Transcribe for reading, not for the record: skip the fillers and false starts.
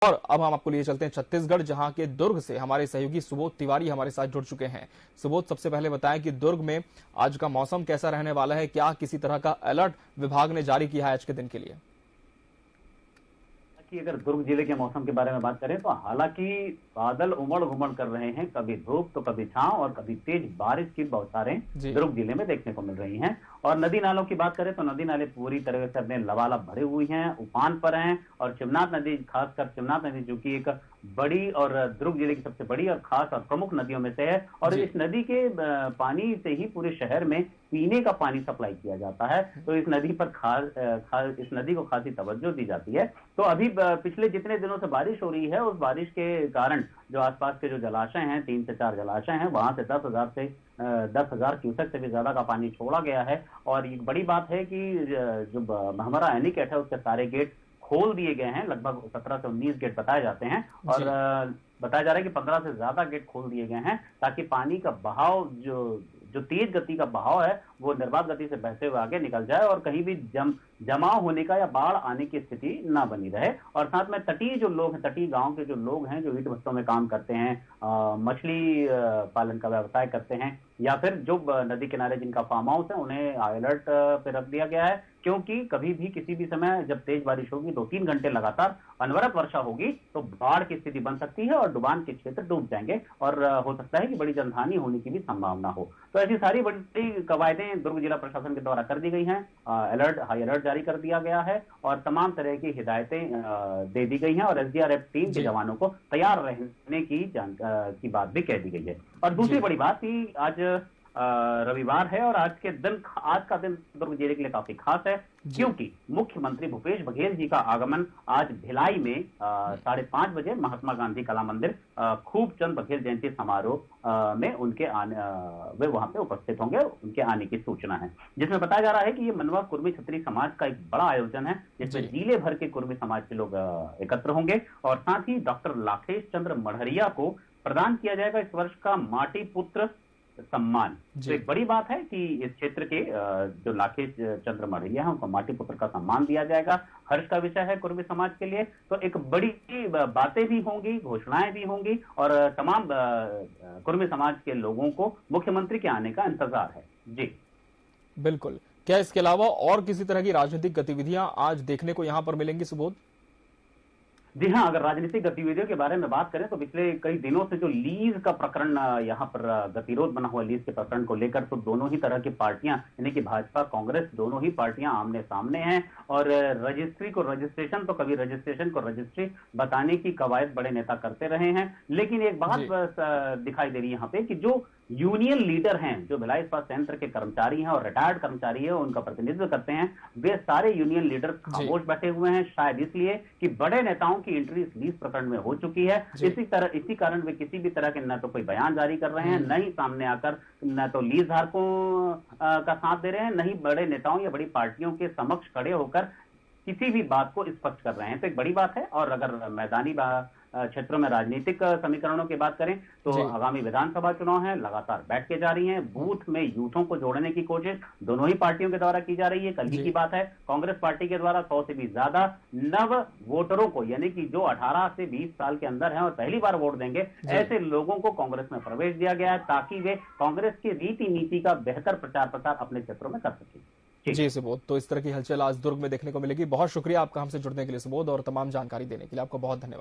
और अब हम आपको लिए चलते हैं छत्तीसगढ़, जहां के दुर्ग से हमारे सहयोगी सुबोध तिवारी हमारे साथ जुड़ चुके हैं। सुबोध, सबसे पहले बताएं कि दुर्ग में आज का मौसम कैसा रहने वाला है, क्या किसी तरह का अलर्ट विभाग ने जारी किया है आज के दिन के लिए? कि अगर दुर्ग जिले के मौसम के बारे में बात करें तो हालांकि बादल उमड़ घुमड़ कर रहे हैं, कभी धूप तो कभी छांव और कभी तेज बारिश की बौछारें जी। दुर्ग जिले में देखने को मिल रही हैं। और नदी नालों की बात करें तो नदी नाले पूरी तरह से अपने लबालब भरे हुए हैं, उफान पर हैं। और शिवनाथ नदी, खासकर शिवनाथ नदी जो कि एक बड़ी और दुर्ग जिले की सबसे बड़ी और खास और प्रमुख नदियों में से है, और जी। इस नदी के पानी से ही पूरे शहर में पीने का पानी सप्लाई किया जाता है। तो इस नदी पर इस नदी को खासी तवज्जो दी जाती है। तो अभी पिछले जितने दिनों से बारिश हो रही है, उस बारिश के कारण जो आसपास के जो जलाशय हैं, 3 से 4 जलाशय हैं, वहां से 10,000 क्यूसेक से भी ज्यादा का पानी छोड़ा गया है। और ये बड़ी बात है कि जो महमरा एनीकट है उसके सारे गेट खोल दिए गए हैं। लगभग 17 से 19 गेट बताए जाते हैं, और जी। बताया जा रहा है कि 15 से ज्यादा गेट खोल दिए गए हैं, ताकि पानी का बहाव जो जो तेज गति का बहाव है वो निर्बाध गति से बहते हुए आगे निकल जाए, और कहीं भी जमाव होने का या बाढ़ आने की स्थिति ना बनी रहे। और साथ में तटीय जो लोग हैं, तटीय गांव के जो लोग हैं, जो ईंट भट्टों में काम करते हैं, मछली पालन का व्यवसाय करते हैं, या फिर जो नदी किनारे जिनका फार्म हाउस है, उन्हें अलर्ट पे रख दिया गया है। क्योंकि कभी भी किसी भी समय जब तेज बारिश होगी, 2-3 घंटे लगातार अनवरत वर्षा होगी, तो बाढ़ की स्थिति बन सकती है और डुबान के क्षेत्र डूब जाएंगे, और हो सकता है कि बड़ी जनहानि होने की भी संभावना हो। तो ऐसी सारी बड़ी कवायदें दुर्ग जिला प्रशासन के द्वारा कर दी गई हैं। हाई अलर्ट जारी कर दिया गया है, और तमाम तरह की हिदायतें दे दी गई हैं, और एसडीआरएफ टीम के जी। जवानों को तैयार रहने की बात भी कह दी गई है। और दूसरी जी। बड़ी बात कि आज रविवार है, और आज का दिन दुर्ग जिले के लिए काफी खास है, जी। क्योंकि मुख्यमंत्री भूपेश बघेल जी का आगमन आज भिलाई में 5:30 बजे महात्मा गांधी कला मंदिर खूबचंद बघेल जयंती समारोह में वे वहां पे उपस्थित होंगे। उनके आने की सूचना है, जिसमें बताया जा रहा है कि ये मनवा कुर्मी क्षत्रिय समाज का एक बड़ा आयोजन है, जिसमें जी। जिले भर के कुर्मी समाज के लोग एकत्र होंगे। और साथ ही डॉक्टर लाखेश चंद्र मढ़रिया को प्रदान किया जाएगा इस वर्ष का माटी पुत्र सम्मान। तो जी। एक बड़ी बात है कि इस क्षेत्र के जो लाखेश चंद्र मढ़रिया है, उनको माटी पुत्र का सम्मान दिया जाएगा। हर्ष का विषय है कुर्मी समाज के लिए। तो एक बड़ी बातें भी होंगी, घोषणाएं भी होंगी, और तमाम कुर्मी समाज के लोगों को मुख्यमंत्री के आने का इंतजार है। जी बिल्कुल। क्या इसके अलावा और किसी तरह की राजनीतिक गतिविधियां आज देखने को यहां पर मिलेंगी सुबोध? जी हाँ, अगर राजनीतिक गतिविधियों के बारे में बात करें तो पिछले कई दिनों से जो लीज का प्रकरण यहाँ पर गतिरोध बना हुआ, लीज के प्रकरण को लेकर, तो दोनों ही तरह की पार्टियां, यानी कि भाजपा कांग्रेस, दोनों ही पार्टियां आमने सामने हैं। और रजिस्ट्री को रजिस्ट्रेशन तो कभी रजिस्ट्रेशन को रजिस्ट्री बताने की कवायद बड़े नेता करते रहे हैं। लेकिन एक बात दिखाई दे रही है यहाँ पे कि जो यूनियन लीडर हैं, जो भिलाई इस्पात संयंत्र के कर्मचारी हैं और रिटायर्ड कर्मचारी है, उनका प्रतिनिधित्व करते हैं, वे सारे यूनियन लीडर खामोश बैठे हुए हैं, शायद इसलिए कि बड़े नेताओं की एंट्री इस लीज प्रकरण में हो चुकी है। इसी कारण वे किसी भी तरह के न तो कोई बयान जारी कर रहे हैं, न ही सामने आकर न तो लीज धारकों का साथ दे रहे हैं, न ही बड़े नेताओं या बड़ी पार्टियों के समक्ष खड़े होकर किसी भी बात को स्पष्ट कर रहे हैं। तो एक बड़ी बात है। और अगर मैदानी क्षेत्रों में राजनीतिक समीकरणों की बात करें तो आगामी विधानसभा चुनाव है, लगातार बैठकें जारी हैं, बूथ में यूथों को जोड़ने की कोशिश दोनों ही पार्टियों के द्वारा की जा रही है। कल ही की बात है, कांग्रेस पार्टी के द्वारा 100 से भी ज्यादा नव वोटरों को, यानी कि जो 18 से 20 साल के अंदर हैं और पहली बार वोट देंगे, ऐसे लोगों को कांग्रेस में प्रवेश दिया गया है, ताकि वे कांग्रेस की रीति नीति का बेहतर प्रचार प्रसार अपने क्षेत्रों में कर सकें। जी सुबोध, तो इस तरह की हलचल आज दुर्ग में देखने को मिलेगी। बहुत शुक्रिया आपका हमसे जुड़ने के लिए सुबोध, और तमाम जानकारी देने के लिए आपका बहुत धन्यवाद।